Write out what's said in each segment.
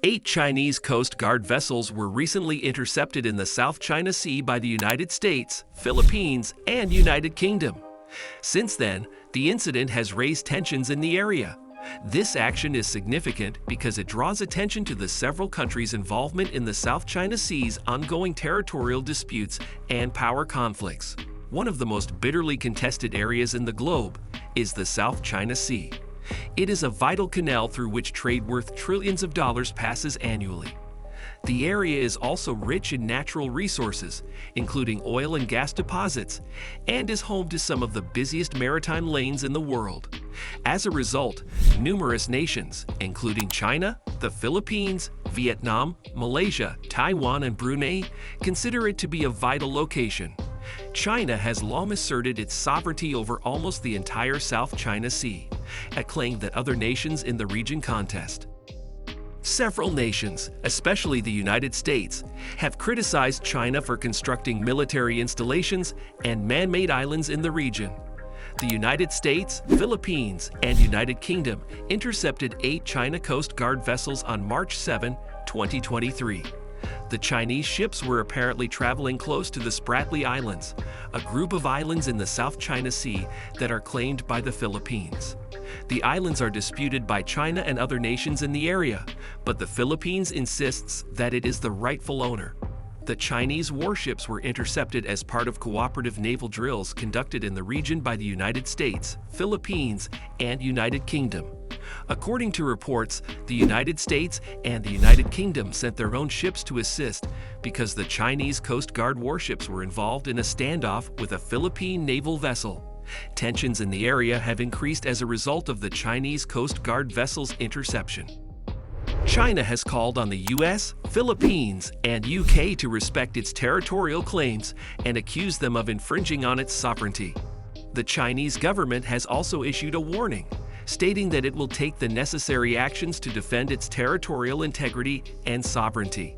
8 Chinese Coast Guard vessels were recently intercepted in the South China Sea by the United States, Philippines, and United Kingdom. Since then, the incident has raised tensions in the area. This action is significant because it draws attention to the several countries' involvement in the South China Sea's ongoing territorial disputes and power conflicts. One of the most bitterly contested areas in the globe is the South China Sea. It is a vital canal through which trade worth trillions of dollars passes annually. The area is also rich in natural resources, including oil and gas deposits, and is home to some of the busiest maritime lanes in the world. As a result, numerous nations, including China, the Philippines, Vietnam, Malaysia, Taiwan, and Brunei, consider it to be a vital location. China has long asserted its sovereignty over almost the entire South China Sea, a claim that other nations in the region contest. Several nations, especially the United States, have criticized China for constructing military installations and man-made islands in the region. The United States, Philippines, and United Kingdom intercepted 8 China Coast Guard vessels on March 7, 2023. The Chinese ships were apparently traveling close to the Spratly Islands, a group of islands in the South China Sea that are claimed by the Philippines. The islands are disputed by China and other nations in the area, but the Philippines insists that it is the rightful owner. The Chinese warships were intercepted as part of cooperative naval drills conducted in the region by the United States, Philippines, and United Kingdom. According to reports, the United States and the United Kingdom sent their own ships to assist because the Chinese Coast Guard warships were involved in a standoff with a Philippine naval vessel. Tensions in the area have increased as a result of the Chinese Coast Guard vessel's interception. China has called on the US, Philippines, and UK to respect its territorial claims and accused them of infringing on its sovereignty. The Chinese government has also issued a warning, stating that it will take the necessary actions to defend its territorial integrity and sovereignty.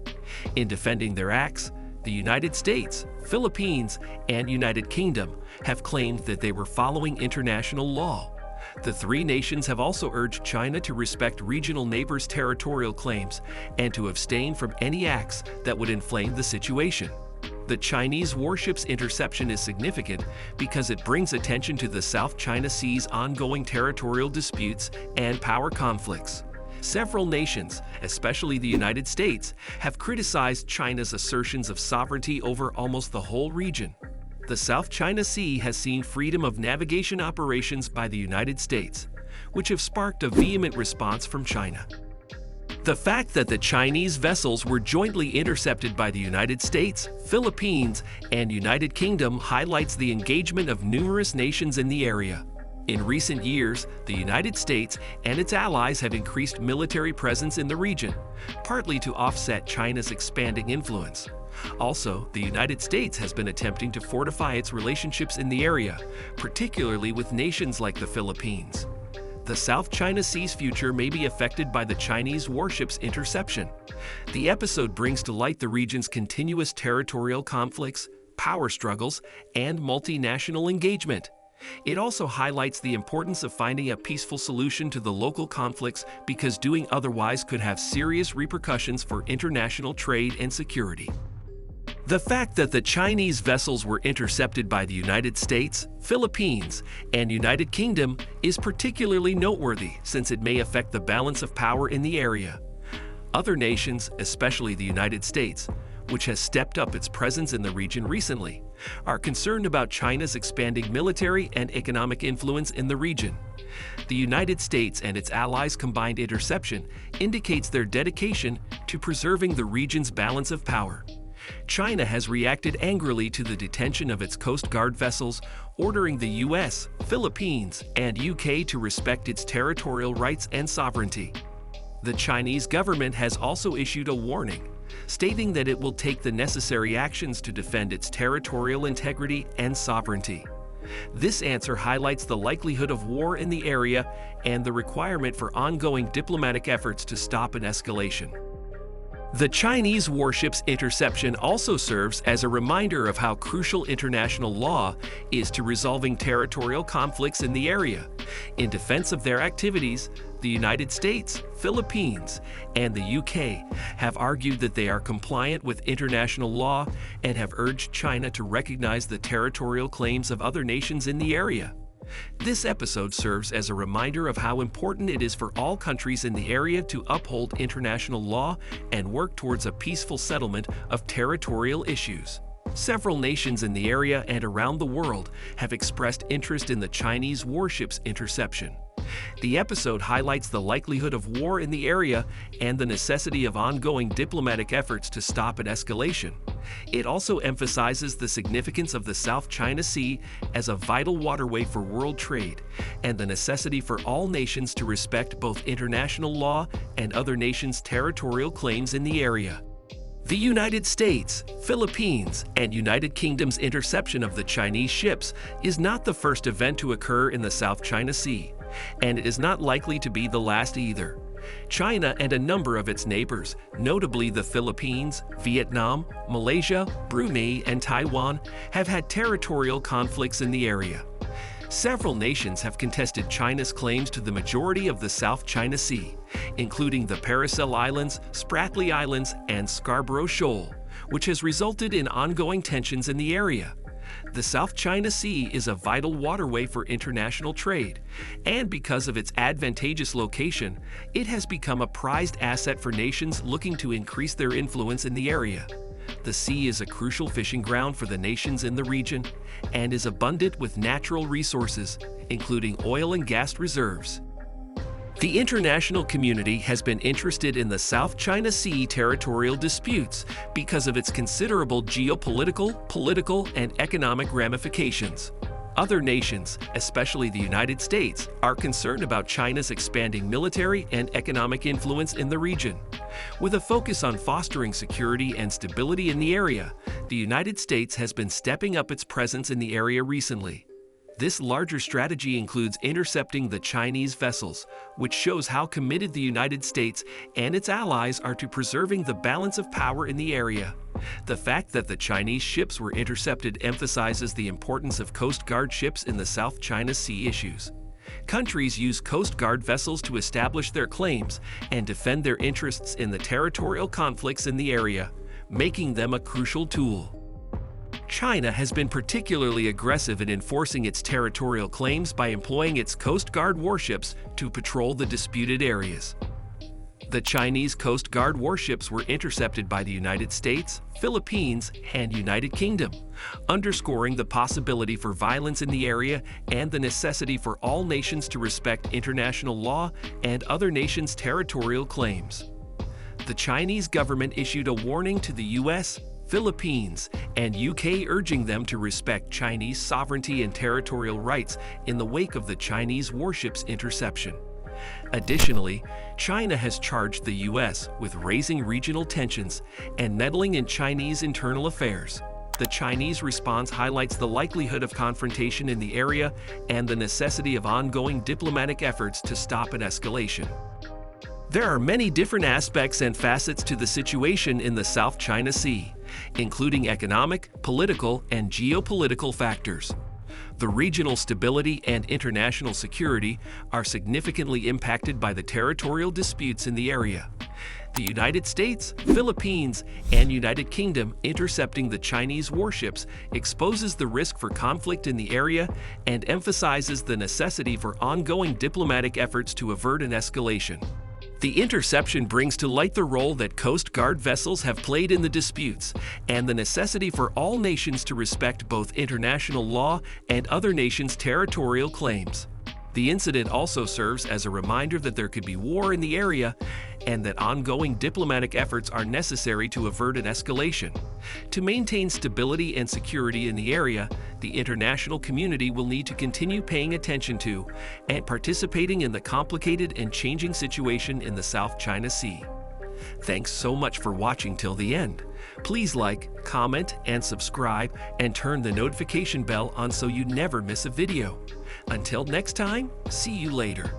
In defending their acts, the United States, Philippines, and United Kingdom have claimed that they were following international law. The three nations have also urged China to respect regional neighbors' territorial claims and to abstain from any acts that would inflame the situation. The Chinese warship's interception is significant because it brings attention to the South China Sea's ongoing territorial disputes and power conflicts. Several nations, especially the United States, have criticized China's assertions of sovereignty over almost the whole region. The South China Sea has seen freedom of navigation operations by the United States, which have sparked a vehement response from China. The fact that the Chinese vessels were jointly intercepted by the United States, Philippines, and United Kingdom highlights the engagement of numerous nations in the area. In recent years, the United States and its allies have increased military presence in the region, partly to offset China's expanding influence. Also, the United States has been attempting to fortify its relationships in the area, particularly with nations like the Philippines. The South China Sea's future may be affected by the Chinese warship's interception. The episode brings to light the region's continuous territorial conflicts, power struggles, and multinational engagement. It also highlights the importance of finding a peaceful solution to the local conflicts because doing otherwise could have serious repercussions for international trade and security. The fact that the Chinese vessels were intercepted by the United States, Philippines, and United Kingdom is particularly noteworthy since it may affect the balance of power in the area. Other nations, especially the United States, which has stepped up its presence in the region recently, are concerned about China's expanding military and economic influence in the region. The United States and its allies' combined interception indicates their dedication to preserving the region's balance of power. China has reacted angrily to the detention of its Coast Guard vessels, ordering the US, Philippines, and UK to respect its territorial rights and sovereignty. The Chinese government has also issued a warning, stating that it will take the necessary actions to defend its territorial integrity and sovereignty. This answer highlights the likelihood of war in the area and the requirement for ongoing diplomatic efforts to stop an escalation. The Chinese warship's interception also serves as a reminder of how crucial international law is to resolving territorial conflicts in the area. In defense of their activities, the United States, Philippines, and the UK have argued that they are compliant with international law and have urged China to recognize the territorial claims of other nations in the area. This episode serves as a reminder of how important it is for all countries in the area to uphold international law and work towards a peaceful settlement of territorial issues. Several nations in the area and around the world have expressed interest in the Chinese warship's interception. The episode highlights the likelihood of war in the area and the necessity of ongoing diplomatic efforts to stop an escalation. It also emphasizes the significance of the South China Sea as a vital waterway for world trade and the necessity for all nations to respect both international law and other nations' territorial claims in the area. The United States, Philippines, and United Kingdom's interception of the Chinese ships is not the first event to occur in the South China Sea, and it is not likely to be the last either. China and a number of its neighbors, notably the Philippines, Vietnam, Malaysia, Brunei, and Taiwan, have had territorial conflicts in the area. Several nations have contested China's claims to the majority of the South China Sea, including the Paracel Islands, Spratly Islands, and Scarborough Shoal, which has resulted in ongoing tensions in the area. The South China Sea is a vital waterway for international trade, and because of its advantageous location, it has become a prized asset for nations looking to increase their influence in the area. The sea is a crucial fishing ground for the nations in the region and is abundant with natural resources, including oil and gas reserves. The international community has been interested in the South China Sea territorial disputes because of its considerable geopolitical, political, and economic ramifications. Other nations, especially the United States, are concerned about China's expanding military and economic influence in the region. With a focus on fostering security and stability in the area, the United States has been stepping up its presence in the area recently. This larger strategy includes intercepting the Chinese vessels, which shows how committed the United States and its allies are to preserving the balance of power in the area. The fact that the Chinese ships were intercepted emphasizes the importance of Coast Guard ships in the South China Sea issues. Countries use Coast Guard vessels to establish their claims and defend their interests in the territorial conflicts in the area, making them a crucial tool. China has been particularly aggressive in enforcing its territorial claims by employing its Coast Guard warships to patrol the disputed areas. The Chinese Coast Guard warships were intercepted by the United States, Philippines, and United Kingdom, underscoring the possibility for violence in the area and the necessity for all nations to respect international law and other nations' territorial claims. The Chinese government issued a warning to the U.S., Philippines, and UK urging them to respect Chinese sovereignty and territorial rights in the wake of the Chinese warship's interception. Additionally, China has charged the U.S. with raising regional tensions and meddling in Chinese internal affairs. The Chinese response highlights the likelihood of confrontation in the area and the necessity of ongoing diplomatic efforts to stop an escalation. There are many different aspects and facets to the situation in the South China Sea, including economic, political, and geopolitical factors. The regional stability and international security are significantly impacted by the territorial disputes in the area. The United States, Philippines, and United Kingdom intercepting the Chinese warships exposes the risk for conflict in the area and emphasizes the necessity for ongoing diplomatic efforts to avert an escalation. The interception brings to light the role that Coast Guard vessels have played in the disputes and the necessity for all nations to respect both international law and other nations' territorial claims. The incident also serves as a reminder that there could be war in the area and that ongoing diplomatic efforts are necessary to avert an escalation. To maintain stability and security in the area, the international community will need to continue paying attention to and participating in the complicated and changing situation in the South China Sea. Thanks so much for watching till the end. Please like, comment, and subscribe, and turn the notification bell on so you never miss a video. Until next time, see you later.